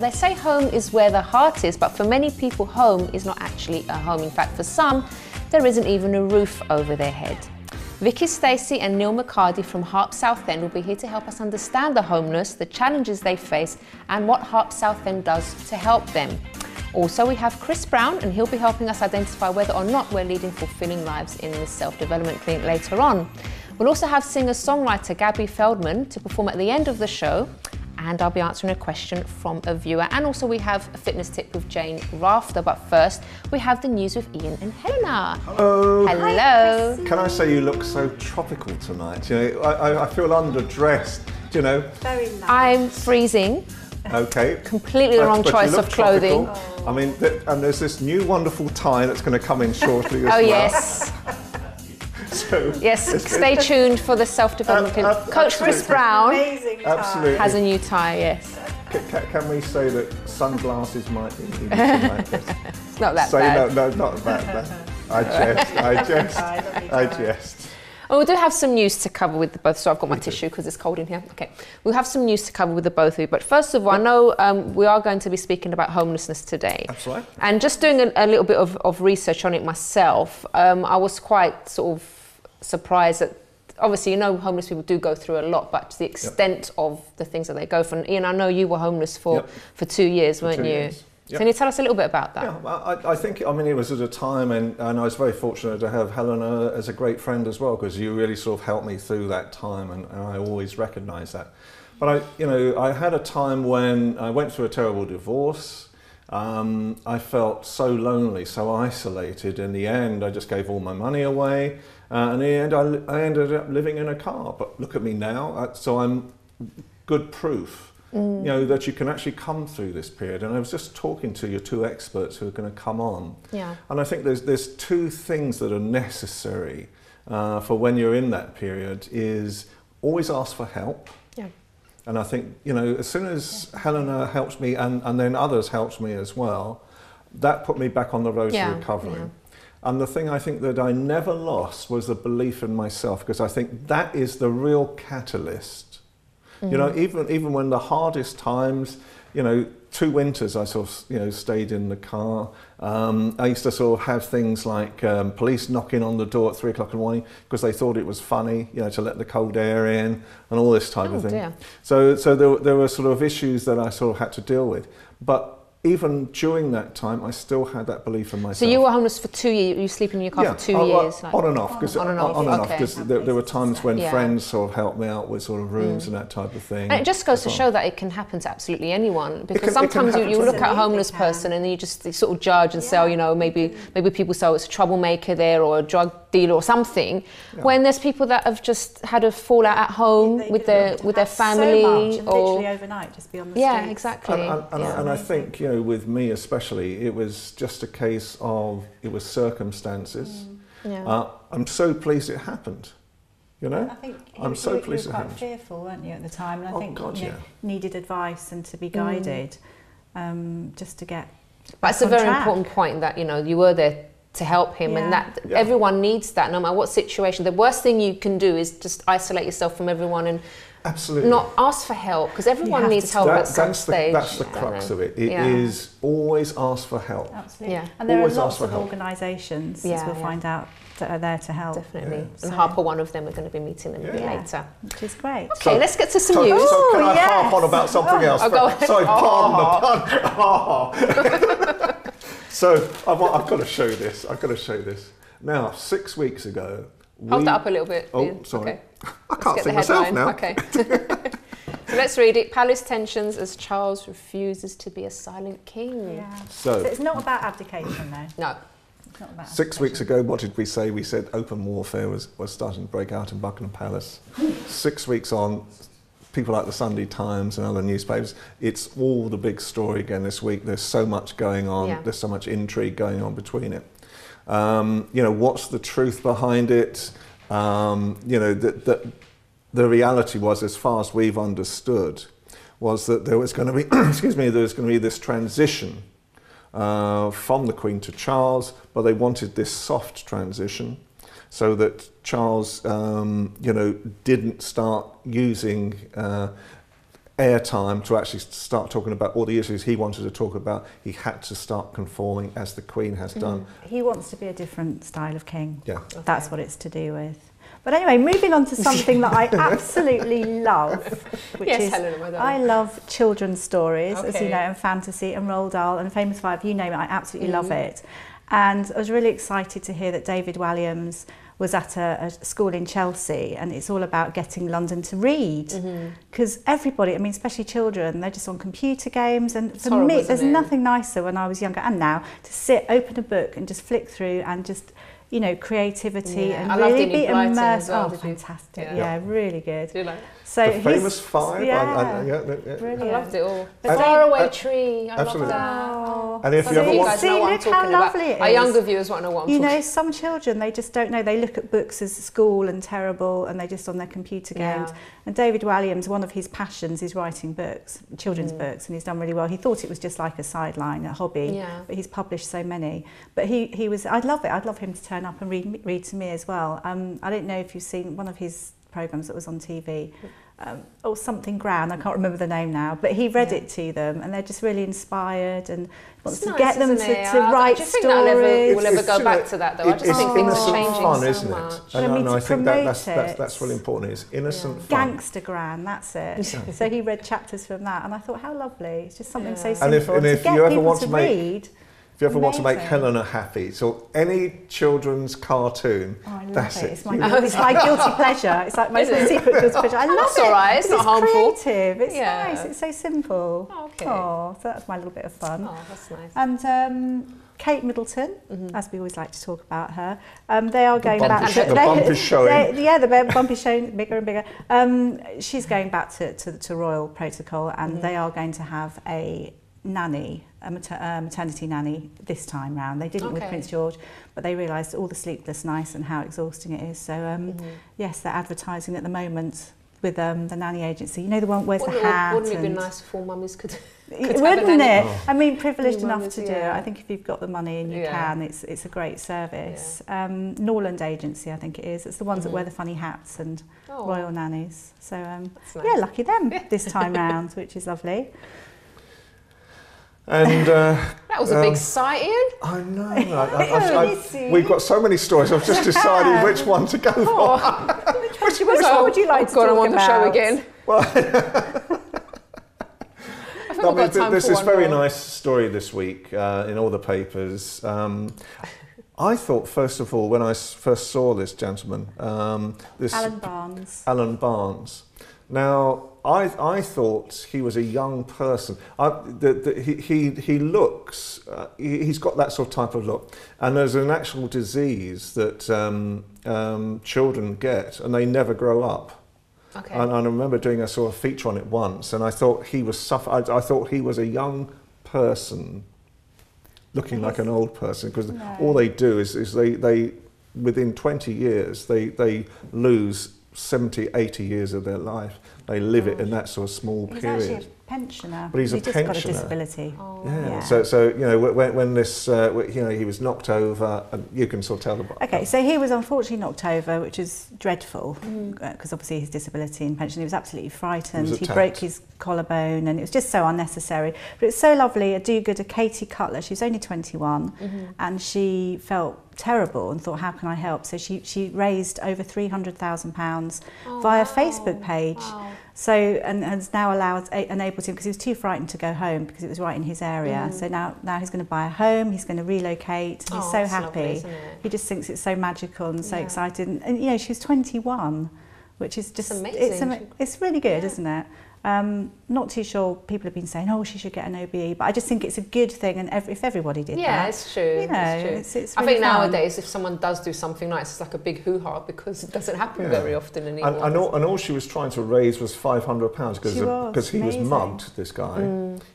They say home is where the heart is, but for many people, home is not actually a home. In fact, for some, there isn't even a roof over their head. Vicky Stacy and Neil McCarty from HARP Southend will be here to help us understand the homeless, the challenges they face, and what HARP Southend does to help them. Also, we have Chris Browne, and he'll be helping us identify whether or not we're leading fulfilling lives in the self-development clinic later on. We'll also have singer-songwriter Gaby Feldman to perform at the end of the show, and I'll be answering a question from a viewer. And also we have a fitness tip with Jane Rafter, but first we have the news with Ian and Helena. Hello. Hello. Can I say you look so tropical tonight? You know, I feel underdressed, you know. Very nice. I'm freezing. Okay. Completely the wrong choice of clothing. Oh. I mean, and there's this new wonderful tie that's going to come in shortly as well. Oh yes. So, yes, stay tuned for the self-development clinic. Coach Chris Browne has a new tie, yes. Can we say that sunglasses might be needed tonight? It's not that bad. No, not that bad. I jest. Oh, we do have some news to cover with the both, so I've got my tissue because it's cold in here. Okay, we'll have some news to cover with the both of you, but first of all, I know we are going to be speaking about homelessness today. Absolutely. And just doing a little bit of research on it myself, I was quite sort of surprised that, obviously, you know, homeless people do go through a lot, but to the extent of the things that they go through. And Ian, I know you were homeless for 2 years, weren't you? Years. Yep. Can you tell us a little bit about that? Yeah, I think, I mean, it was at a time, and I was very fortunate to have Helena as a great friend as well, because you really sort of helped me through that time, and I always recognise that. But I had a time when I went through a terrible divorce. I felt so lonely, so isolated. In the end, I just gave all my money away. And in the end, I ended up living in a car. But look at me now. So I'm good proof. You know, that you can actually come through this period. And I was just talking to your two experts who are going to come on. Yeah. And I think there's two things that are necessary for when you're in that period is always ask for help. Yeah. And I think, you know, as soon as Helena helps me and then others helped me as well, that put me back on the road to recovery. Yeah. And the thing I think that I never lost was the belief in myself, because I think that is the real catalyst. You know, even when the hardest times, you know, 2 winters I sort of, you know, stayed in the car. I used to sort of have things like police knocking on the door at 3 o'clock in the morning because they thought it was funny, you know, to let the cold air in and all this type of thing. Dear. So there were sort of issues that I sort of had to deal with. But even during that time, I still had that belief in myself. So you were homeless for 2 years, you were sleeping in your car for 2 years? Like, on and off, because there were times when friends sort of helped me out with sort of rooms and that type of thing. And it just goes to show that it can happen to absolutely anyone, because sometimes you look at a homeless person and you just sort of judge and say, oh, you know, maybe people say, oh, it's a troublemaker there or a drug dealer or something, when there's people that have just had a fallout at home with their family, so much, or literally overnight, just be on the streets. Yeah, exactly. And I think, you know, with me especially, it was just a case of, it was circumstances. I'm so pleased it happened. You know, I think I'm so pleased you were quite fearful, weren't you, at the time? And I think you needed advice and to be guided, just to get. But it's a very important point that, you know, you were there to help him, and that everyone needs that, no matter what situation. The worst thing you can do is just isolate yourself from everyone and not ask for help, because everyone needs help at some stage. That's the crux of it. It is always ask for help. Absolutely. Yeah. And there are lots of organisations, as we'll find out, that are there to help. Definitely. Yeah. And HARP are one of them. We're going to be meeting them a bit later. Which is great. Okay, let's get to some news. So can I harp on about something else? Go ahead. Sorry, pardon the pun. So I've got to show this. I've got to show this. Now, 6 weeks ago. Hold that up a little bit. Oh, sorry. Okay. I can't see myself now. Okay. So let's read it. Palace tensions as Charles refuses to be a silent king. Yeah. So it's not about abdication, though. No. It's not about 6 weeks ago, what did we say? We said open warfare was starting to break out in Buckingham Palace. 6 weeks on, people like the Sunday Times and other newspapers, it's all the big story again this week. There's so much going on. Yeah. There's so much intrigue going on between it. You know, what's the truth behind it? You know, the reality was, as far as we've understood, was that there was going to be, there was going to be this transition from the Queen to Charles, but they wanted this soft transition, so that Charles, you know, didn't start using airtime to actually start talking about all the issues he wanted to talk about, he had to start conforming, as the Queen has done. He wants to be a different style of king. Yeah. Okay. That's what it's to do with. But anyway, moving on to something that I absolutely love, which is Helena, I love children's stories, as you know, and fantasy and Roald Dahl and Famous Five, you name it, I absolutely love it. And I was really excited to hear that David Walliams was at a school in Chelsea, and it's all about getting London to read. Because everybody, I mean, especially children, they're just on computer games. And for me, there's nothing nicer when I was younger and now to sit, open a book and just flick through and just, you know, creativity and really be immersed. Oh, fantastic. Yeah, really good. So the Famous Five? Brilliant. I loved it all. The Faraway Tree, I loved that. Oh. And if you ever want to know what I'm talking about, our younger viewers won't know what I'm talking about. You know, some children, they just don't know. They look at books as school and terrible, and they're just on their computer games. And David Walliams, one of his passions is writing books, children's books, and he's done really well. He thought it was just like a sideline, a hobby, but he's published so many. But he was, I'd love it. I'd love him to turn up and read to me as well. I don't know if you've seen one of his programmes that was on TV, or something grand, I can't remember the name now, but he read it to them, and they're just really inspired and wants to get them to write stories. We'll ever go back to that though. I just think things are changing fun, so isn't much. It? And I think that's really important. It's innocent fun. Gangstergram, that's it. So he read chapters from that, and I thought, how lovely. It's just something so And simple. if you ever want to read. If you ever want to make Helena happy, so any children's cartoon, that's it. It's my guilty pleasure. It's like my secret guilty pleasure. I love it. It's all right. It's not harmful. It's creative. It's nice. It's so simple. Okay. Oh, so that's my little bit of fun. Oh, that's nice. And Kate Middleton, as we always like to talk about her, they are going back to... The bump is showing. The bump is showing bigger and bigger. She's going back to royal protocol, and they are going to have a nanny, a maternity nanny this time round. They didn't with Prince George, but they realised all the sleepless nights and how exhausting it is. So yes, they're advertising at the moment with the nanny agency. You know, the one where wears the hat. Wouldn't it be nice if all mummies could wouldn't it? I mean, privileged enough to do it. I think if you've got the money and you can, it's a great service. Norland Agency, I think it is. It's the ones that wear the funny hats and royal nannies. So yeah, lucky them this time round, which is lovely. And that was a big sigh, Ian. I know. We've got so many stories. I've just decided which one to go for. Which one would you like to talk about? On the show again. Well, there's this very nice story this week in all the papers. I thought, first of all, when I first saw this gentleman, Alan Barnes. Now, I thought he was a young person. He looks, he's got that sort of type of look. And there's an actual disease that children get, and they never grow up. Okay. And I remember doing a sort of feature on it once, and I thought he was I thought he was a young person looking like an old person, because all they do is they within 20 years they lose 70, 80 years of their life. They live it in that sort of small period. He's actually a pensioner. But he's a pensioner. Just got a disability. So you know, when this, you know, he was knocked over, and you can sort of tell the. Okay, so he was unfortunately knocked over, which is dreadful, because obviously his disability and pension. He was absolutely frightened. He broke his collarbone, and it was just so unnecessary. But it's so lovely. A do-gooder, Katie Cutler. She was only 21, and she felt terrible and thought, how can I help? So she raised over £300,000 via Facebook page. So, and has now enabled him, because he was too frightened to go home because it was right in his area. So now he's going to buy a home, he's going to relocate, and he's so happy. Lovely, isn't it? He just thinks it's so magical and so excited. And you know, she's 21, which is just amazing. It's really good, isn't it? Not too sure. People have been saying, "Oh, she should get an OBE," but I just think it's a good thing, and if everybody did that, it's true. You know, it's really I think fun. Nowadays, if someone does do something nice, it's like a big hoo-ha, because it doesn't happen very often anymore. And all she was trying to raise was £500 because he was mugged. This guy,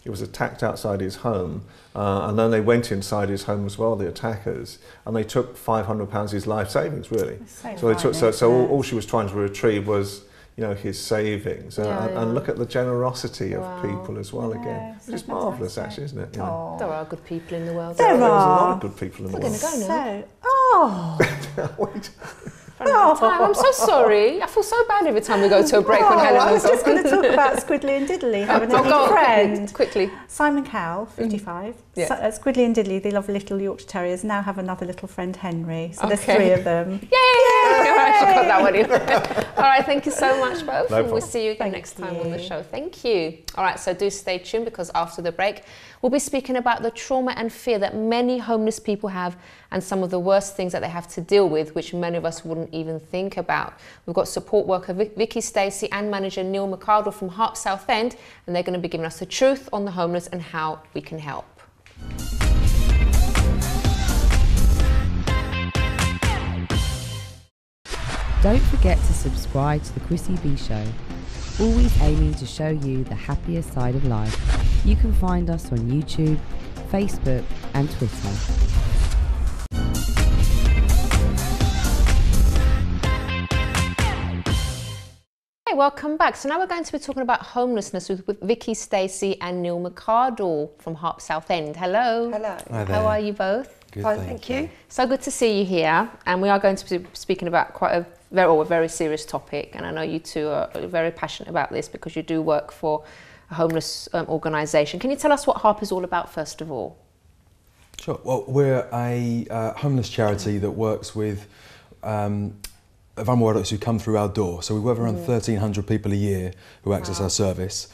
he was attacked outside his home, and then they went inside his home as well, the attackers, and they took £500, his life savings, really. So all she was trying to retrieve was, you know, his savings, and look at the generosity of people as well again. It's marvellous, actually, isn't it? You know? There are good people in the world. There's a lot of good people in the world. We're going to go now. I'm so sorry. I feel so bad every time we go to a break when Helen I was just going to talk about Squiddly and Diddly, having a new friend. Quickly. Simon Cowell, 55. Squiddly and Diddly, the lovely little Yorkshire Terriers, now have another little friend, Henry. So there's 3 of them. Yay! I should cut that one in. All right, thank you so much, both. No and we'll see you again next time on the show. Thank you. All right, so do stay tuned, because after the break, we'll be speaking about the trauma and fear that many homeless people have, and some of the worst things that they have to deal with, which many of us wouldn't even think about. We've got support worker Vicky Stacy and manager Neil McArdle from HARP Southend, and they're going to be giving us the truth on the homeless and how we can help. Don't forget to subscribe to the Chrissy B Show, always aiming to show you the happier side of life. You can find us on YouTube, Facebook and Twitter. Hey, welcome back. So now we're going to be talking about homelessness with Vicky Stacy and Neil McArdle from HARP Southend. Hello. Hello. Hi there. How are you both? Good, Fine, thank you. So good to see you here, and we are going to be speaking about quite a very serious topic, and I know you two are very passionate about this because you do work for a homeless organisation. Can you tell us what HARP is all about, first of all? Sure. Well, we're a homeless charity that works with vulnerable adults who come through our door. So we work with around 1,300 people a year who access our service.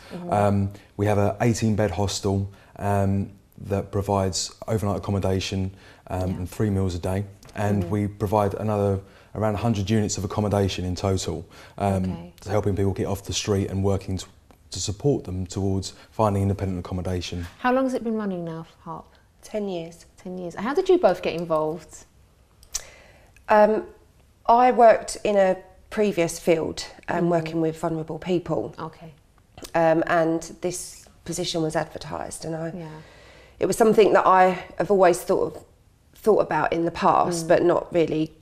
We have an 18-bed hostel that provides overnight accommodation and 3 meals a day, and we provide another around 100 units of accommodation in total, helping people get off the street and working to support them towards finding independent accommodation. How long has it been running now, HARP? 10 years. 10 years. How did you both get involved? I worked in a previous field working with vulnerable people. Okay. And this position was advertised, and it was something that I have always thought about in the past, but not really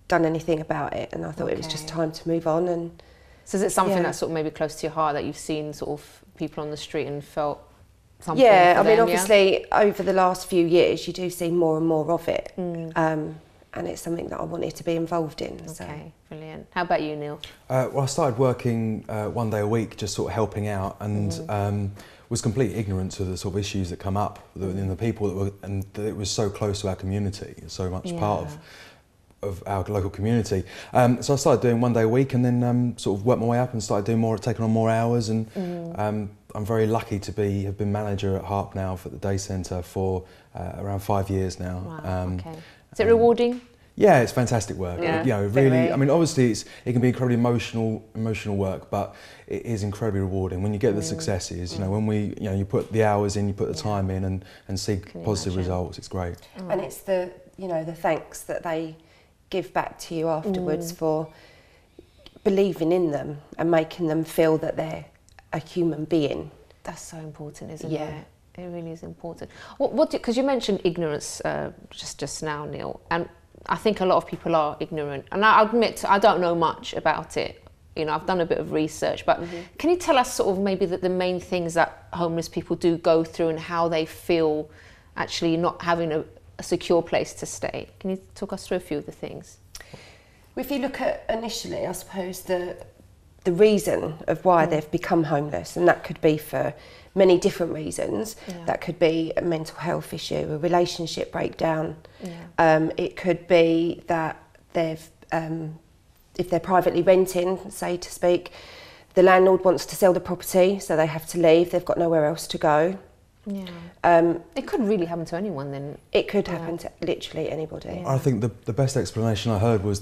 done anything about it, and I thought it was just time to move on. And so is it something that's sort of maybe close to your heart, that you've seen sort of people on the street and felt something? Yeah, I mean, obviously over the last few years you do see more and more of it, and it's something that I wanted to be involved in. Okay, brilliant. How about you, Neil? Well, I started working 1 day a week, just sort of helping out, and was completely ignorant to the sort of issues that come up in the people that were, and that it was so close to our community, so much part of our local community. So I started doing 1 day a week, and then sort of worked my way up and started doing taking on more hours, and I'm very lucky to have been manager at HARP now for the day centre for around 5 years now. Wow, okay. Is it rewarding? Yeah, it's fantastic work. Yeah. You know, really. I mean, obviously, it can be incredibly emotional work, but it is incredibly rewarding when you get the successes. You know, when you put the hours in, you put the time in, and see positive results. It's great. And it's the thanks that they give back to you afterwards for believing in them and making them feel that they're a human being. That's so important, isn't it? It really is important. What? Because you mentioned ignorance just now, Neil, and I think a lot of people are ignorant. And I admit I don't know much about it. You know, I've done a bit of research, but can you tell us sort of maybe the main things that homeless people do go through and how they feel actually not having a secure place to stay? Can you talk us through a few of the things? If you look at initially, I suppose the reason of why they've become homeless, and that could be for many different reasons. That could be a mental health issue, a relationship breakdown. It could be that they've, if they're privately renting, say to speak, the landlord wants to sell the property, so they have to leave. They've got nowhere else to go. It could really happen to anyone then. It could happen to literally anybody. I think the best explanation I heard is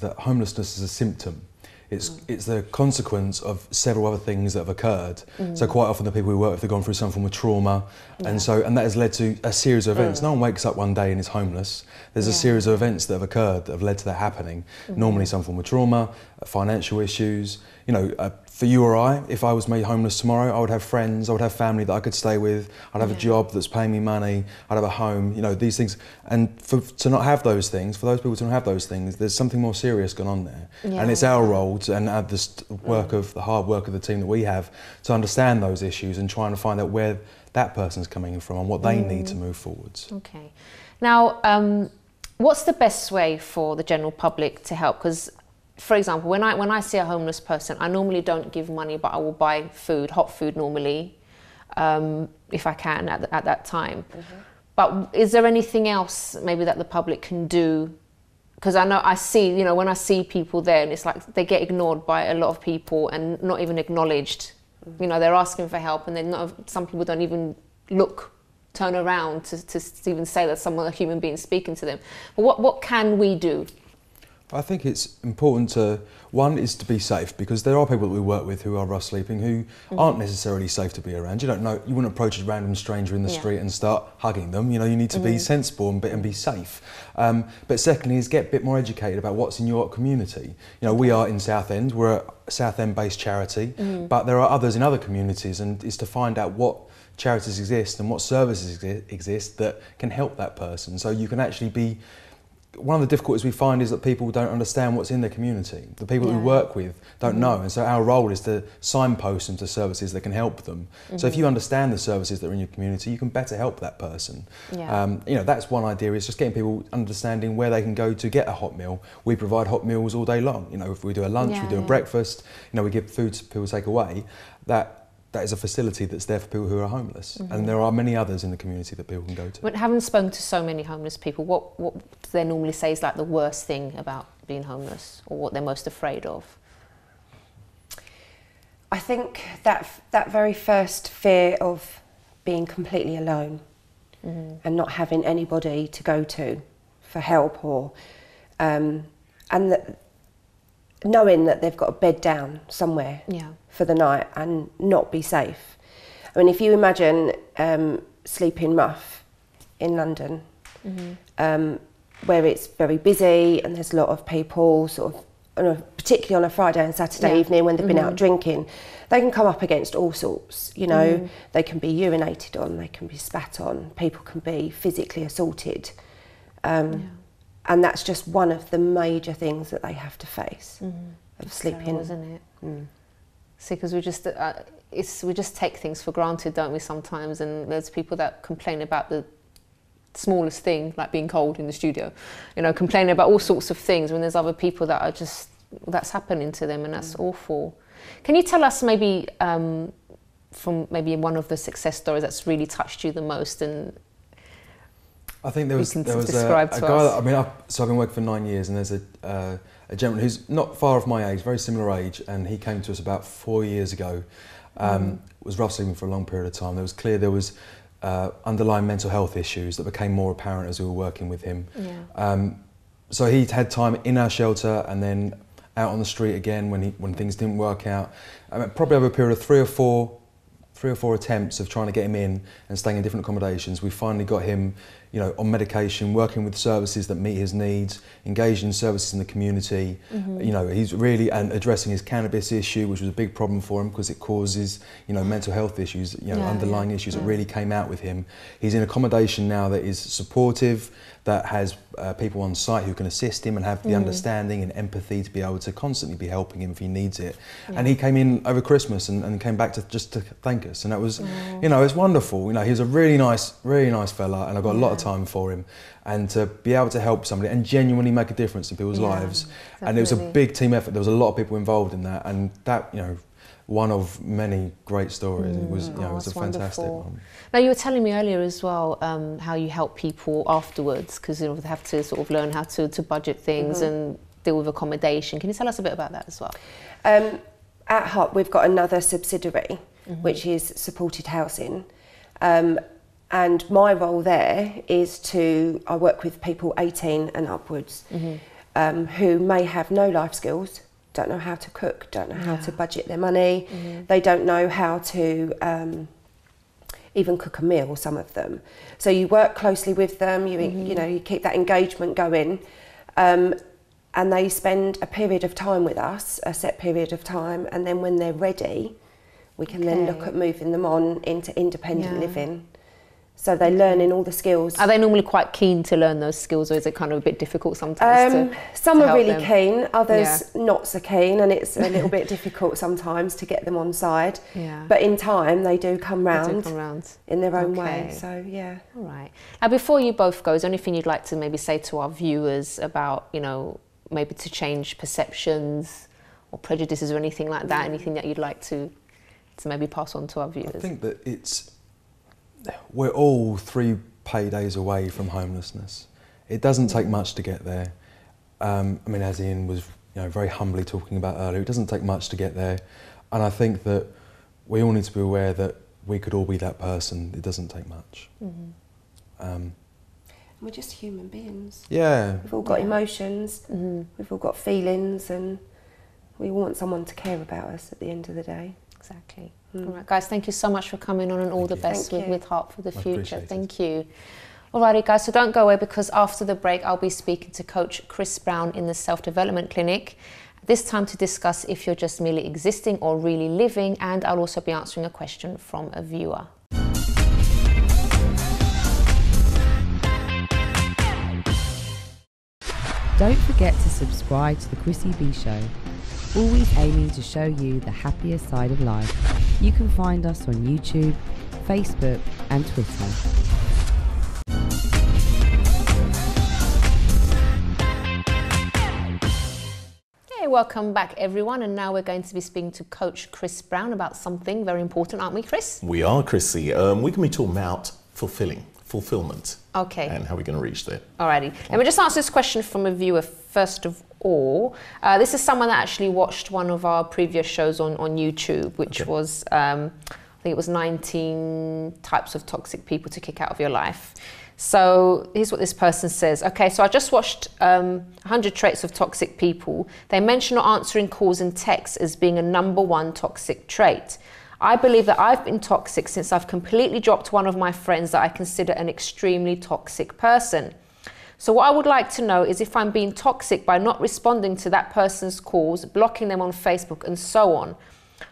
that homelessness is a symptom. It's the consequence of several other things that have occurred. So quite often the people we work with have gone through some form of trauma, and that has led to a series of events. No one wakes up one day and is homeless. There's a series of events that have occurred that have led to that happening. Normally some form of trauma, financial issues. You know, for you or I, if I was made homeless tomorrow, I would have friends, I would have family that I could stay with, I'd have a job that's paying me money, I'd have a home, you know, these things. And to not have those things, for those people to not have those things, there's something more serious going on there. And it's our role and the hard work of the team that we have to understand those issues and trying to find out where that person's coming from and what they need to move forwards. Okay. Now, what's the best way for the general public to help? Because for example, when I see a homeless person, I normally don't give money, but I will buy food, hot food normally, if I can at that time. But is there anything else maybe that the public can do? Because I know I see, you know, when I see people there, and it's like they get ignored by a lot of people and not even acknowledged. You know, they're asking for help, and then some people don't even turn around to even say that a human being speaking to them. But what can we do? I think it's important one is to be safe, because there are people that we work with who are rough sleeping who aren't necessarily safe to be around. You don't know, you wouldn't approach a random stranger in the street and start hugging them. You know, you need to be sensible and be safe. But secondly is get a bit more educated about what's in your community. You know, we are in Southend, we're a Southend based charity, but there are others in other communities, and is to find out what charities exist and what services exist that can help that person. So you can actually be. One of the difficulties we find is that people don't understand what's in their community. The people we work with don't know, and so our role is to signpost them to services that can help them. So if you understand the services that are in your community, you can better help that person. You know, that's one idea, is just getting people understanding where they can go to get a hot meal. We provide hot meals all day long. You know, if we do a lunch, we do a breakfast, you know, we give food to people to take away. That is a facility that's there for people who are homeless, and there are many others in the community that people can go to. But having spoken to so many homeless people, what do they normally say is like the worst thing about being homeless, or what they're most afraid of? I think that very first fear of being completely alone and not having anybody to go to for help, or and knowing that they've got to bed down somewhere for the night and not be safe. I mean, if you imagine sleeping rough in London, where it's very busy and there's a lot of people, sort of, particularly on a Friday and Saturday evening when they've been out drinking, they can come up against all sorts, you know. They can be urinated on, they can be spat on, people can be physically assaulted. And that's just one of the major things that they have to face of sleeping. Terrible, isn't it? See, because we just take things for granted, don't we, sometimes? And there's people that complain about the smallest thing, like being cold in the studio, you know, complaining about all sorts of things, when there's other people that are that's happening to them, and that's awful. Can you tell us maybe from maybe one of the success stories that's really touched you the most, and I think there was a guy that, so I've been working for 9 years, and there's a gentleman who's not far off my age, very similar age, and he came to us about 4 years ago. Was rough sleeping for a long period of time. There was clear there was underlying mental health issues that became more apparent as we were working with him. So he'd had time in our shelter and then out on the street again when things didn't work out. Probably over a period of three or four attempts of trying to get him in and staying in different accommodations, we finally got him, you know, on medication, working with services that meet his needs, engaged in services in the community. You know, he's really addressing his cannabis issue, which was a big problem for him because it causes, you know, mental health issues, you know, underlying issues that really came out with him. He's in accommodation now that is supportive, that has people on site who can assist him and have the understanding and empathy to be able to constantly be helping him if he needs it. And he came in over Christmas and came back to thank us, and that was, you know, it's wonderful. You know, he was a really nice fella, and I've got a lot of time for him, and to be able to help somebody and genuinely make a difference in people's lives. Definitely. And it was a big team effort. There was a lot of people involved in that, and that, you know, one of many great stories. It was, you know, it was a fantastic one. Now, you were telling me earlier as well how you help people afterwards, because, you know, they have to sort of learn how to budget things and deal with accommodation. Can you tell us a bit about that as well? At HARP, we've got another subsidiary, which is supported housing. And my role there is I work with people 18 and upwards who may have no life skills, don't know how to cook, don't know how to budget their money, they don't know how to even cook a meal, some of them. So you work closely with them, you know, you keep that engagement going, and they spend a period of time with us, a set period of time, and then when they're ready, we can then look at moving them on into independent living. So they're learning all the skills. Are they normally quite keen to learn those skills, or is it kind of a bit difficult sometimes Some are really keen, others not so keen, and it's a little bit difficult sometimes to get them on side. But in time, they do come round in their own way. So, yeah. All right. Now, before you both go, is there anything you'd like to maybe say to our viewers about, you know, maybe to change perceptions or prejudices or anything like that? Anything that you'd like to maybe pass on to our viewers? I think that we're all 3 paydays away from homelessness. It doesn't take much to get there. I mean, as Ian was very humbly talking about earlier, it doesn't take much to get there. And I think that we all need to be aware that we could all be that person. It doesn't take much. We're just human beings. Yeah. We've all got emotions, we've all got feelings, and we want someone to care about us at the end of the day. Exactly. All right, guys, thank you so much for coming on, and all the best with HARP for the future. Thank you. Alrighty, guys, so don't go away, because after the break, I'll be speaking to Coach Chris Browne in the Self-Development Clinic, this time to discuss if you're just merely existing or really living, and I'll also be answering a question from a viewer. Don't forget to subscribe to the Chrissy B Show, always aiming to show you the happier side of life. You can find us on YouTube, Facebook and Twitter. Hey, welcome back everyone, and now we're going to be speaking to Coach Chris Browne about something very important, aren't we, Chris? We are, Chrissy. We're going to be talking about fulfillment. Okay. And how we're going to reach there. Alrighty. Let me just answer this question from a viewer first of all. This is someone that actually watched one of our previous shows on YouTube, which was, I think it was 19 types of toxic people to kick out of your life. So here's what this person says. Okay, so I just watched 100 traits of toxic people. They mention not answering calls and texts as being a #1 toxic trait. I believe that I've been toxic since I've completely dropped one of my friends that I consider an extremely toxic person. So what I would like to know is if I'm being toxic by not responding to that person's calls, blocking them on Facebook and so on.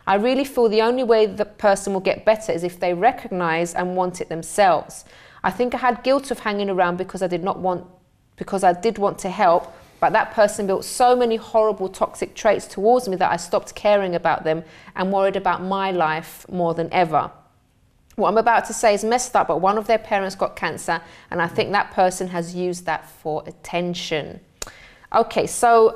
I really feel the only way the person will get better is if they recognize and want it themselves. I think I had guilt of hanging around because I did want to help, but that person built so many horrible toxic traits towards me that I stopped caring about them and worried about my life more than ever. What I'm about to say is messed up, but one of their parents got cancer, and I think that person has used that for attention. Okay, so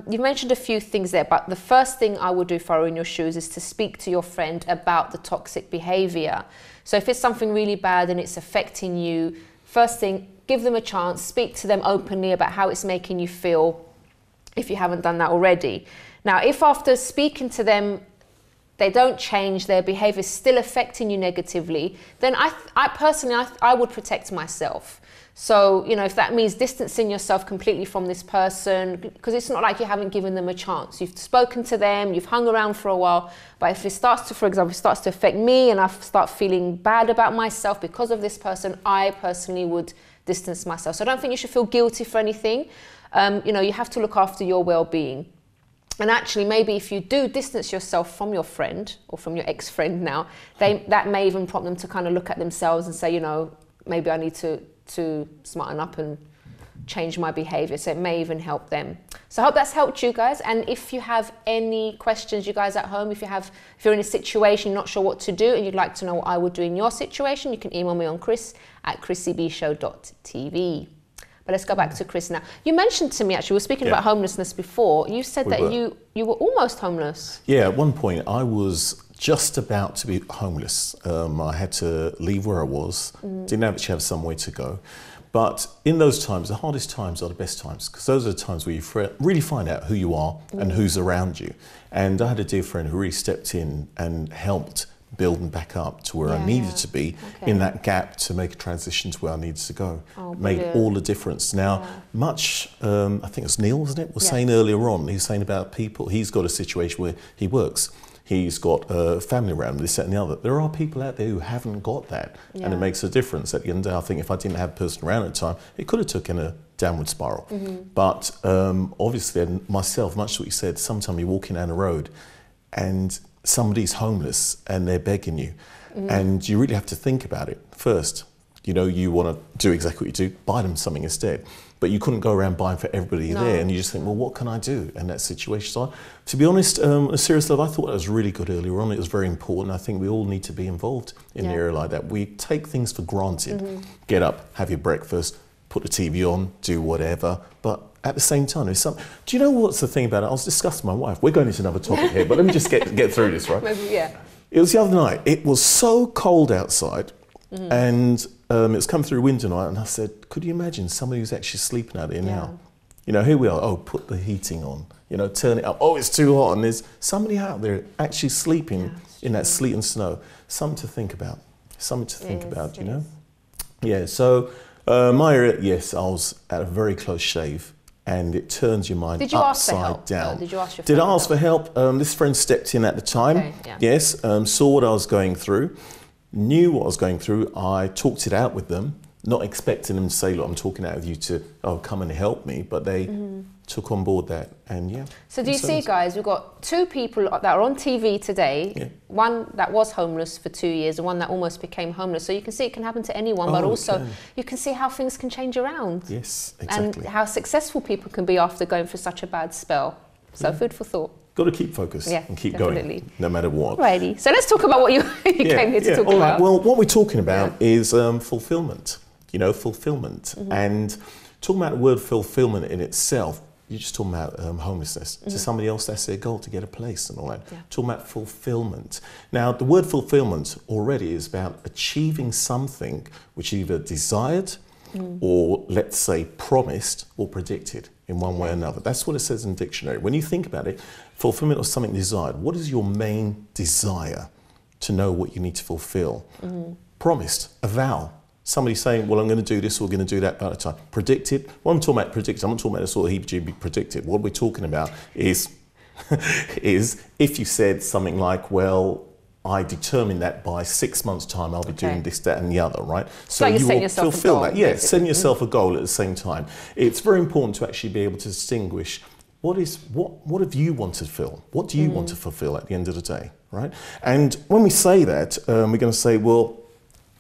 you mentioned a few things there, but the first thing I would do if I were in your shoes is to speak to your friend about the toxic behavior. So if it's something really bad and it's affecting you, first thing, give them a chance, speak to them openly about how it's making you feel, if you haven't done that already. Now, if after speaking to them, they don't change, their behavior is still affecting you negatively, then I personally would protect myself. So, if that means distancing yourself completely from this person, because it's not like you haven't given them a chance. You've spoken to them, you've hung around for a while, but if it starts to, for example, starts to affect me and I start feeling bad about myself because of this person, I personally would distance myself. So I don't think you should feel guilty for anything. You have to look after your well-being. And actually, maybe if you do distance yourself from your friend or from your ex-friend now, that may even prompt them to kind of look at themselves and say, maybe I need to smarten up and change my behavior. So it may even help them. So I hope that's helped you guys. And if you have any questions, you guys at home, if you're in a situation, you're not sure what to do and you'd like to know what I would do in your situation, you can email me on chris@chrissybshow.tv. But let's go back to Chris now. You mentioned to me, actually, we were speaking about homelessness before. You said that you were almost homeless. Yeah, at one point I was just about to be homeless. I had to leave where I was, didn't actually have somewhere to go. But in those times, the hardest times are the best times, because those are the times where you really find out who you are and who's around you. And I had a dear friend who really stepped in and helped build me back up to where I needed to be in that gap to make a transition to where I needed to go. Made all the difference. Now, I think it was Neil, wasn't it, was saying earlier on, he was saying about people, he's got a situation where he works, he's got a family around him, this, that and the other. There are people out there who haven't got that, and it makes a difference. At the end of the day, I think if I didn't have a person around at the time, it could have taken a downward spiral. But obviously, myself, much to what you said, sometimes you're walking down the road and somebody's homeless and they're begging you, and you really have to think about it first. You want to do exactly what you do, buy them something instead. But you couldn't go around buying for everybody there, and you just think, well, what can I do in that situation? So, to be honest, on a serious level, I thought that was really good earlier on. It was very important. I think we all need to be involved in an area like that. We take things for granted. Get up, have your breakfast, put the TV on, do whatever, but at the same time, do you know what's the thing about it? I was discussing with my wife. We're going into another topic here, but let me just get through this, right? Maybe, yeah. It was the other night. It was so cold outside, and it was coming through window night, and I said, could you imagine somebody who's actually sleeping out there now? You know, here we are. Oh, put the heating on. You know, turn it up. Oh, it's too hot, and there's somebody out there actually sleeping in that sleet and snow. Something to think about. Something to think about. You know. Yeah. So. My area, yes, I was at a very close shave, and it turns your mind upside down. Did you ask for help? Did you ask your friend? Did I ask for help? This friend stepped in at the time. Okay, yeah. Yes, saw what I was going through, knew what I was going through. I talked it out with them, not expecting them to say, look, I'm talking out with you to, come and help me, but they took on board that, and yeah. So do you see, guys, we've got 2 people that are on TV today, one that was homeless for 2 years and one that almost became homeless. So you can see it can happen to anyone, but also you can see how things can change around. Yes, exactly. And how successful people can be after going through such a bad spell. So food for thought. Got to keep focused and keep going, no matter what. Righty. So let's talk about what you came here to talk about. Well, what we're talking about is fulfillment. You know, fulfillment. And talking about the word fulfillment in itself, you're just talking about homelessness. To somebody else, that's their goal, to get a place and all that. Talking about fulfillment. Now, the word fulfillment already is about achieving something which either desired or, let's say, promised or predicted in one way or another. That's what it says in the dictionary. When you think about it, fulfillment of something desired, what is your main desire to know what you need to fulfill? Promised, a vow. Somebody saying, well, I'm going to do this or going to do that by the time. Predicted. What I'm talking about predicted, I'm not talking about the sort of heebie-jeebie predicted. What we're talking about is, is if you said something like, well, I determined that by 6 months' time I'll be doing this, that and the other, right? So you will fulfill that. Yeah, setting yourself a goal at the same time. It's very important to actually be able to distinguish what have you wanted to fulfill? What do you want to fulfill at the end of the day, right? And when we say that, we're going to say, well,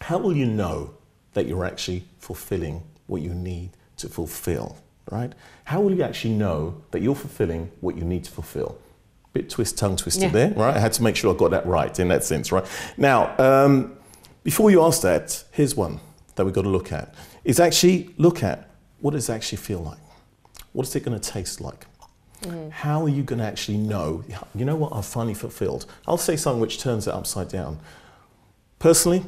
how will you know that you're actually fulfilling what you need to fulfill, right? How will you actually know that you're fulfilling what you need to fulfill? Bit tongue twisted there, right? I had to make sure I got that right in that sense, right? Now, before you ask that, here's one that we've got to look at. Is actually look at what does it actually feel like? What is it going to taste like? How are you going to actually know, you know what, I've finally fulfilled? I'll say something which turns it upside down. Personally,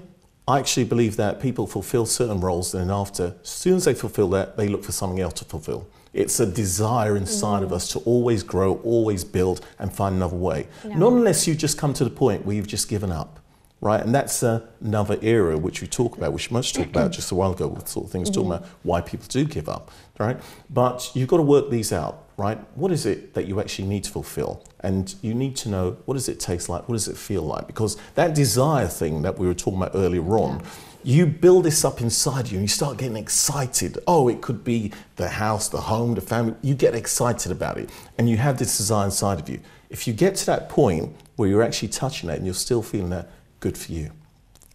I actually believe that people fulfill certain roles, and then after, as soon as they fulfill that, they look for something else to fulfill. It's a desire inside of us to always grow, always build, and find another way. Not unless you just come to the point where you've just given up, right? And that's another era which we talk about, which we must talk about just a while ago, with sort of things talking about why people do give up, right? But you've got to work these out, right? What is it that you actually need to fulfill? And you need to know, what does it taste like? What does it feel like? Because that desire thing that we were talking about earlier on, you build this up inside you and you start getting excited. Oh, it could be the house, the home, the family. You get excited about it and you have this desire inside of you. If you get to that point where you're actually touching that and you're still feeling that, good for you,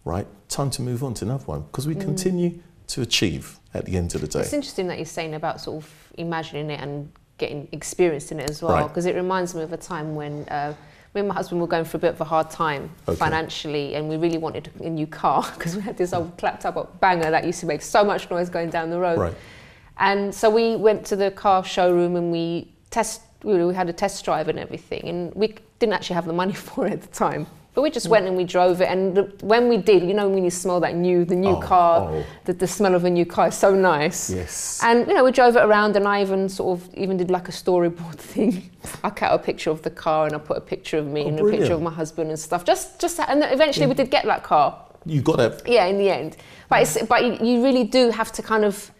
right? Time to move on to another one, because we continue to achieve at the end of the day. It's interesting that you're saying about sort of imagining it and getting experienced in it as well, because it reminds me of a time when me and my husband were going through a bit of a hard time financially, and we really wanted a new car because we had this old clapped up banger that used to make so much noise going down the road. And so we went to the car showroom and we had a test drive and everything, and we didn't actually have the money for it at the time. But we just went and we drove it, and when we did, you know, when you smell that the new car, the smell of a new car is so nice. Yes. And you know, we drove it around, and I even did like a storyboard thing. I cut a picture of the car, and I put a picture of me and a picture of my husband and stuff. And eventually we did get that car. You got it. Yeah, in the end. But you really do have to kind of,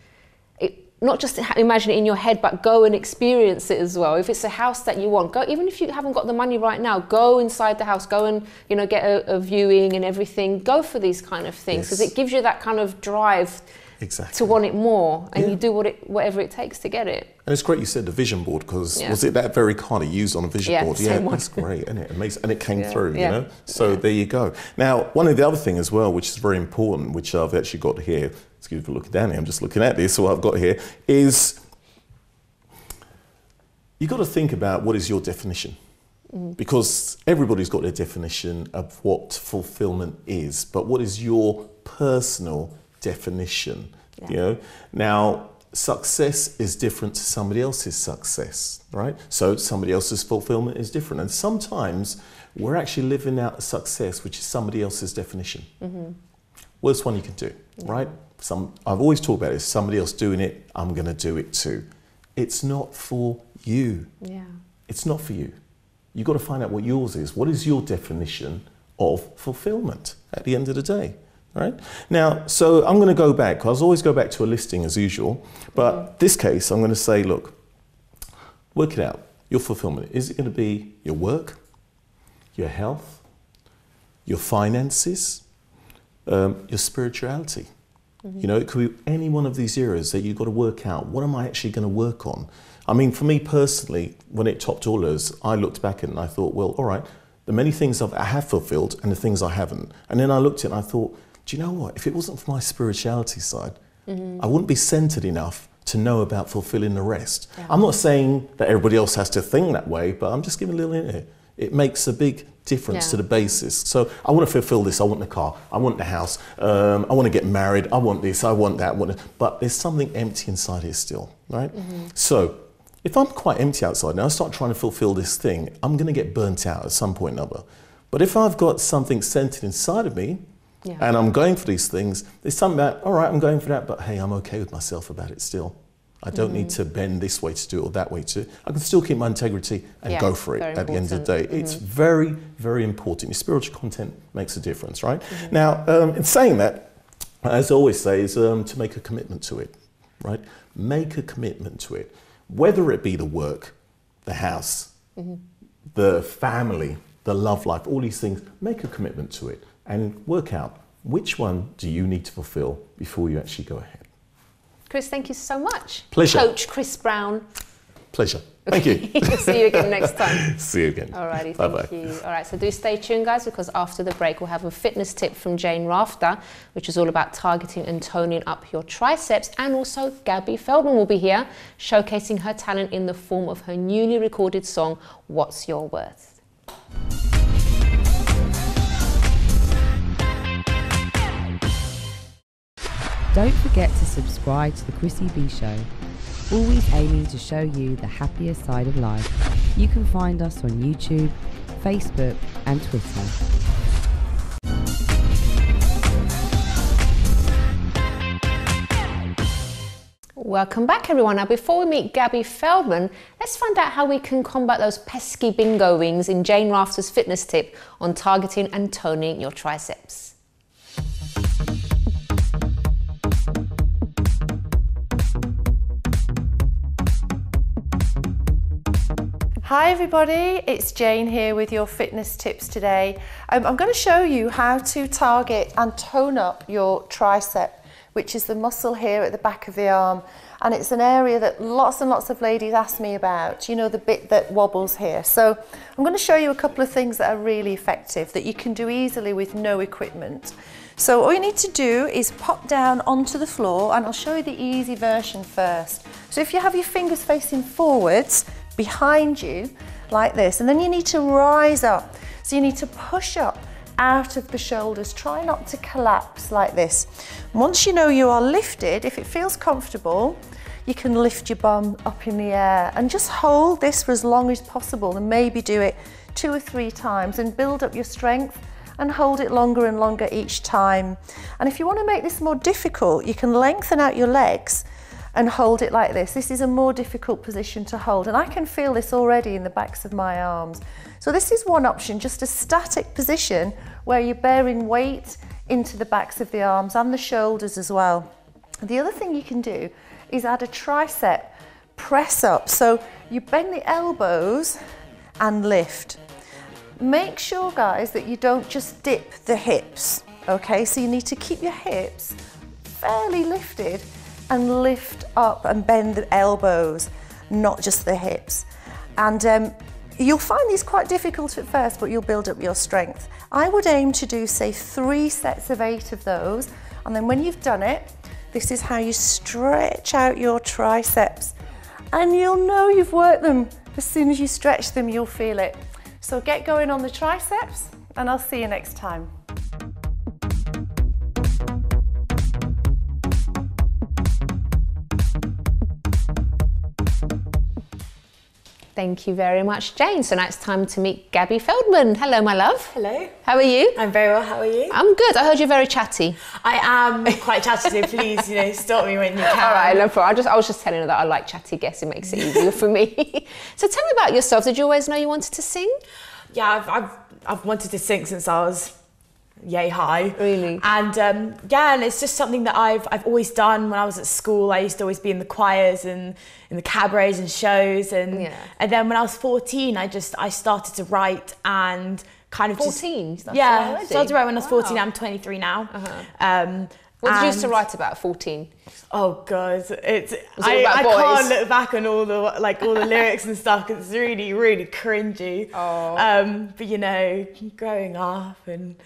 not just imagine it in your head, but go and experience it as well. If it's a house that you want, go. Even if you haven't got the money right now, go inside the house, go and get a viewing and everything. Go for these kind of things, because it gives you that kind of drive to want it more, and you do whatever it takes to get it. And it's great you said the vision board, because was it that very card you used on a vision board? Yeah, that's great, isn't it? Amazing, and it came through, you know. So there you go. Now, one of the other things as well, which is very important, which I've actually got here. Excuse me for looking down here. I'm just looking at this. So what I've got here is you've got to think about what is your definition, because everybody's got their definition of what fulfillment is. But what is your personal definition? You know. Now, success is different to somebody else's success, right? So somebody else's fulfillment is different. And sometimes we're actually living out a success which is somebody else's definition. Worst one you can do, right? I've always talked about it, somebody else doing it, I'm going to do it too. It's not for you. Yeah. It's not for you. You've got to find out what yours is. What is your definition of fulfillment at the end of the day? Right? Now, so I'm going to go back. I always go back to a listing as usual, but this case, I'm going to say, look, work it out. Your fulfillment. Is it going to be your work, your health, your finances, your spirituality? You know, it could be any one of these areas that you've got to work out. What am I actually going to work on? I mean, for me personally, when it topped all those, I looked back at it and I thought, well, all right, the many things I have fulfilled and the things I haven't. And then I looked at it and I thought, do you know what? If it wasn't for my spirituality side, I wouldn't be centered enough to know about fulfilling the rest. Yeah. I'm not saying that everybody else has to think that way, but I'm just giving a little hint here. It makes a big difference to the basis. So I want to fulfill this. I want the car. I want the house. I want to get married. I want this. I want that. But there's something empty inside here still, right? So if I'm quite empty outside now, I start trying to fulfill this thing, I'm going to get burnt out at some point or another. But if I've got something centered inside of me, and I'm going for these things, there's something about, all right, I'm going for that, but hey, I'm okay with myself about it still. I don't need to bend this way to do it or that way to do it. I can still keep my integrity and go for it at the end of the day. It's very, very important. Your spiritual content makes a difference, right? Now, in saying that, as I always say, is to make a commitment to it, right? Make a commitment to it. Whether it be the work, the house, the family, the love life, all these things, make a commitment to it and work out which one do you need to fulfill before you actually go ahead. Chris, thank you so much. Pleasure. Coach Chris Browne. Pleasure. Thank you. See you again next time. See you again. Alrighty, Bye-bye. thank you. All right, so do stay tuned, guys, because after the break, we'll have a fitness tip from Jane Rafter, which is all about targeting and toning up your triceps. And also, Gaby Feldman will be here, showcasing her talent in the form of her newly recorded song, What's Your Worth? Don't forget to subscribe to the Chrissy B Show, always aiming to show you the happier side of life. You can find us on YouTube, Facebook and Twitter. Welcome back, everyone. Now, before we meet Gaby Feldman, let's find out how we can combat those pesky bingo wings in Jane Rafter's fitness tip on targeting and toning your triceps. Hi everybody, it's Jane here with your fitness tips today. I'm going to show you how to target and tone up your tricep, which is the muscle here at the back of the arm. And it's an area that lots and lots of ladies ask me about, you know, the bit that wobbles here. So I'm going to show you a couple of things that are really effective that you can do easily with no equipment. So all you need to do is pop down onto the floor, and I'll show you the easy version first. So if you have your fingers facing forwards, behind you like this, and then you need to rise up. So you need to push up out of the shoulders. Try not to collapse like this. Once you know you are lifted, if it feels comfortable, you can lift your bum up in the air and just hold this for as long as possible, and maybe do it 2 or 3 times and build up your strength and hold it longer and longer each time. And if you want to make this more difficult, you can lengthen out your legs and hold it like this. This is a more difficult position to hold, and I can feel this already in the backs of my arms. So this is one option, just a static position where you're bearing weight into the backs of the arms and the shoulders as well. The other thing you can do is add a tricep press up. So you bend the elbows and lift. Make sure, guys, that you don't just dip the hips, okay? So you need to keep your hips fairly lifted and lift up and bend the elbows, not just the hips. And you'll find these quite difficult at first, but you'll build up your strength. I would aim to do, say, 3 sets of 8 of those. And then when you've done it, this is how you stretch out your triceps. And you'll know you've worked them. As soon as you stretch them, you'll feel it. So get going on the triceps, and I'll see you next time. Thank you very much, Jane. So now it's time to meet Gaby Feldman. Hello, my love. Hello. How are you? I'm very well. How are you? I'm good. I heard you're very chatty. I am quite chatty, so please, stop me when you can. All right, no problem. I was just telling her that I like chatty guests. It makes it easier for me. So tell me about yourself. Did you always know you wanted to sing? Yeah, I've wanted to sing since I was yay high. Really? And and it's just something that I've always done. When I was at school, I used to always be in the choirs and in the cabarets and shows, and then when I was 14, I started to write and kind of 14? Started to write when I was 14. I'm 23 now. What did you used to write about at 14? Oh God, I can't look back on all the lyrics and stuff because it's really, really cringy. Oh. But growing up and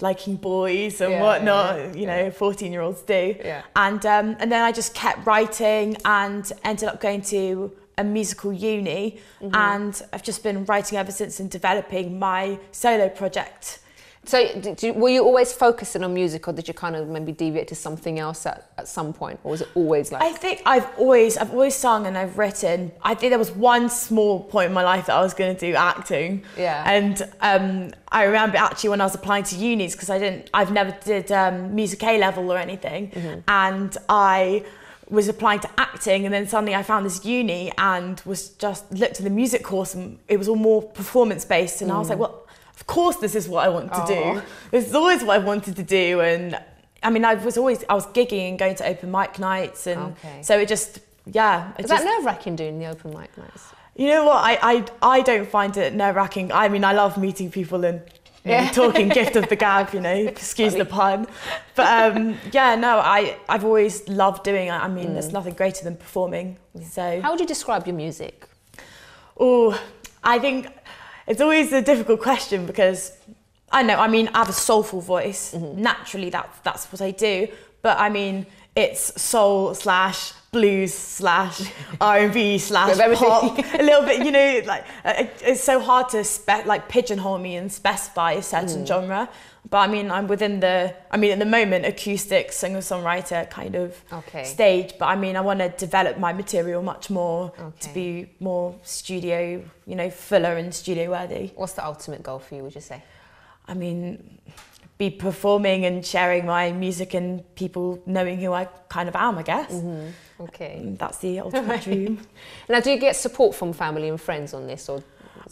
liking boys and whatnot, 14-year-olds do. Yeah. And then I just kept writing and ended up going to a musical uni, and I've just been writing ever since and developing my solo project. So were you always focusing on music, or did you kind of maybe deviate to something else at some point, or was it always like? I think I've always sung and I've written. I think there was one small point in my life that I was going to do acting. Yeah. And I remember actually when I was applying to unis, because I've never did music A level or anything, and I was applying to acting, and then suddenly I found this uni and looked at the music course, and it was all more performance based, and I was like, well, of course this is what I want to do. This is always what I wanted to do. And I mean, I was gigging and going to open mic nights, and so it just, Is that nerve-wracking doing the open mic nights? You know what, I don't find it nerve-wracking. I mean, I love meeting people and talking, gift of the gab, excuse the pun. But I've always loved doing it. I mean, there's nothing greater than performing. So how would you describe your music? Oh, I think it's always a difficult question because I have a soulful voice. Naturally, that's what I do. But I mean, it's soul / blues / R&B / pop. A little bit, it's so hard to pigeonhole me and specify a certain genre. But I mean, I'm within at the moment, acoustic singer-songwriter kind of stage. But I mean, I want to develop my material much more to be more studio, fuller and studio worthy. What's the ultimate goal for you, would you say? I mean, be performing and sharing my music and people knowing who I kind of am, I guess. Okay. That's the ultimate dream. Now, do you get support from family and friends on this, or?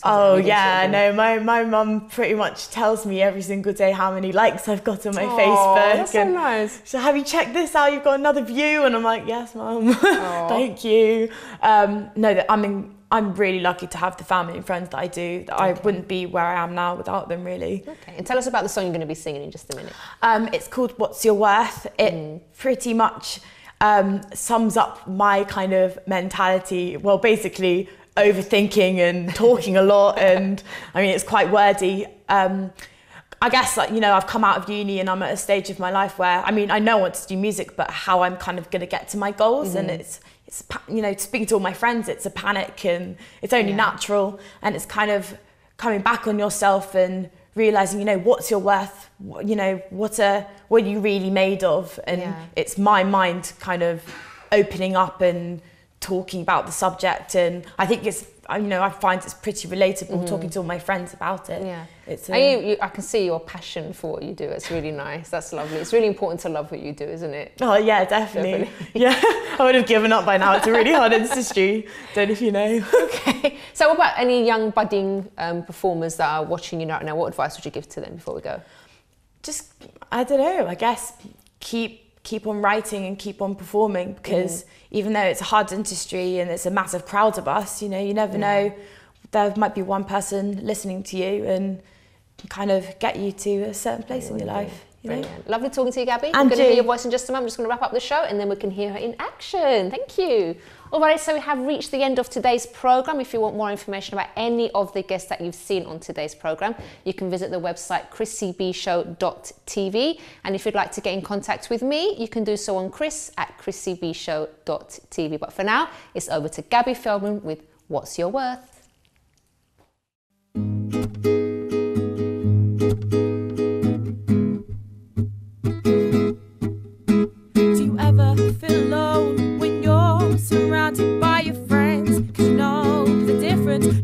Oh yeah, no, my mum pretty much tells me every single day how many likes I've got on my Facebook. That's so nice. So have you checked this out? You've got another view, and I'm like, yes, mum. Thank you. I'm really lucky to have the family and friends that I do. That I wouldn't be where I am now without them, really. Okay, and tell us about the song you're going to be singing in just a minute. It's called What's Your Worth. It pretty much sums up my kind of mentality. Well, basically overthinking and talking a lot, and I mean, it's quite wordy. I guess I've come out of uni and I'm at a stage of my life where, I mean, I know I want to do music, but how I'm kind of going to get to my goals, and it's speaking to all my friends, it's a panic, and it's only natural, and it's kind of coming back on yourself and realizing, what's your worth, what are you really made of, and it's my mind kind of opening up and talking about the subject, and I think it's, I find it's pretty relatable talking to all my friends about it. Yeah, it's I can see your passion for what you do. It's really nice. That's lovely. It's really important to love what you do, isn't it? Oh yeah, definitely. Yeah, I would have given up by now. It's a really hard industry. Don't know if you know. Okay. So, what about any young budding performers that are watching you right now? What advice would you give to them before we go? Just, I don't know. I guess keep on writing and keep on performing, because even though it's a hard industry and it's a massive crowd of us, you never know, there might be one person listening to you and kind of get you to a certain place in your life. Brilliant. Lovely talking to you, Gaby. And I'm going to hear your voice in just a moment. I'm just going to wrap up the show and then we can hear her in action. Thank you. All right, so we have reached the end of today's programme. If you want more information about any of the guests that you've seen on today's programme, you can visit the website chrissybshow.tv. And if you'd like to get in contact with me, you can do so on chris@chrissybshow.tv. But for now, it's over to Gaby Feldman with What's Your Worth? Do you ever feel alone when you're surrounded by your friends? 'Cause you know the difference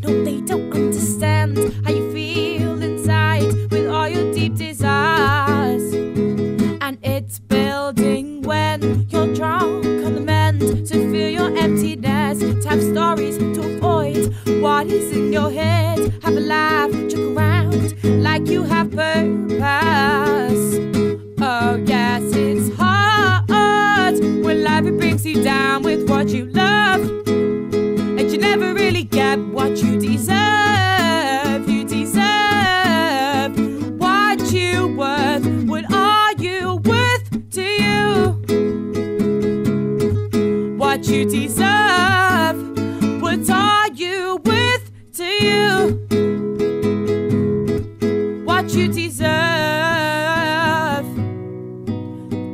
strong on the mend to fill your emptiness, to have stories to avoid what is in your head. Have a laugh, joke around like you have purpose. Oh yes, it's hard when life it brings you down with what you love, and you never really get what you deserve. You deserve what you worth. What are you worth to you? What you deserve. What are you worth to you? What you deserve.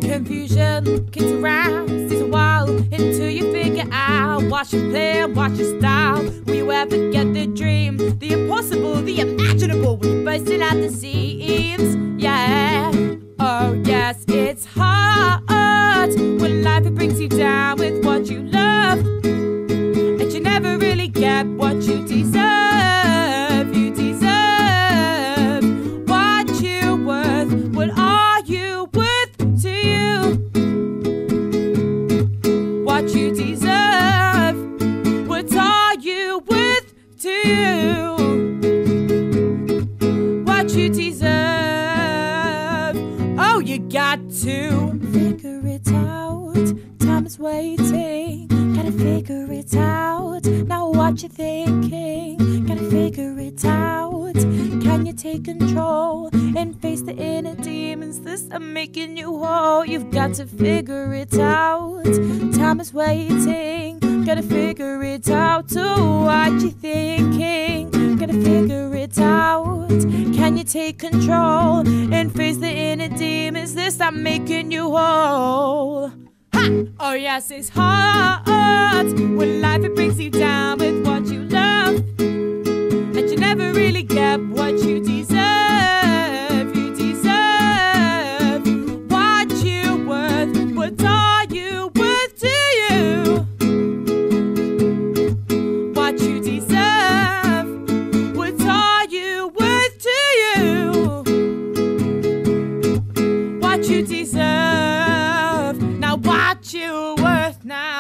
Confusion kicks around, stays a while until you figure out what you play, what your style. Will you ever get the dream, the impossible, the imaginable, when you're bursting at the seams? Yeah. Oh yes, it's hard when life it brings you down with what you love, and you never really get what you deserve. You deserve what you're worth. What are you worth to you? What you deserve. What are you worth to you? What you deserve. Oh, you got to figure it out. Time is waiting. Gotta figure it out. Now what you thinking? Gotta figure it out. Can you take control and face the inner demons that are making you whole? You've got to figure it out. Time is waiting. Gotta figure it out. Oh, what you thinking? Gotta figure it out. Can you take control and face the inner demons that start making you whole? Ha! Oh yes, it's hard when life it brings you down with what you love, and you never really get what you deserve. You deserve what you're worth. What are you worth to you? What you deserve. What are you worth to you? What you deserve. Now what you worth now.